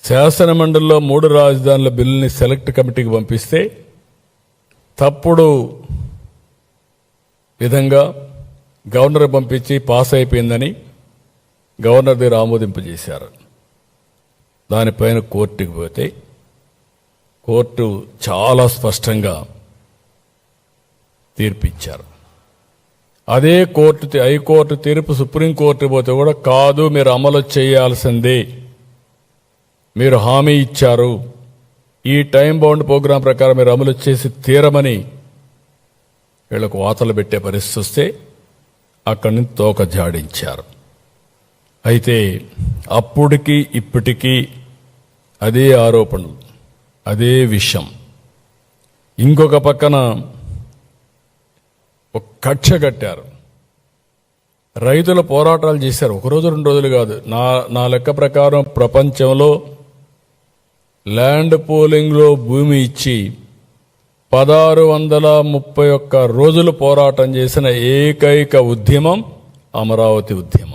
శాసనమండలిలో 3 రాజధానుల బిల్లుని సెలెక్ట్ కమిటీకి పంపిస్తే తప్పుడు విధంగా గవర్నర్ పంపించి పాస్ అయిపోయిందని గవర్నర్ దగ్గర ఆమోదింపజేశారు. దానిపైన కోర్టుకి పోతే కోర్టు చాలా స్పష్టంగా తీర్పిచ్చారు. అదే కోర్టు హైకోర్టు తీర్పు సుప్రీంకోర్టు పోతే కూడా కాదు, మీరు అమలు చేయాల్సిందే, మీరు హామీ ఇచ్చారు, ఈ టైం బౌండ్ ప్రోగ్రాం ప్రకారం మీరు అమలు చేసి తీరమని వీళ్లకు వాతలు పెట్టే పరిస్థితి వస్తే అక్కడి నుంచి తోక జాడించారు. అయితే అప్పటికి ఇప్పటికీ అదే ఆరోపణలు, అదే విషయం. ఇంకొక పక్కన ఒక కక్ష కట్టారు. రైతుల పోరాటాలు చేశారు. 1 రోజు 2 రోజులు కాదు. నా లెక్క ప్రకారం ప్రపంచంలో ల్యాండ్ పూలింగ్లో భూమి ఇచ్చి 1631 రోజులు పోరాటం చేసిన ఏకైక ఉద్యమం అమరావతి ఉద్యమం.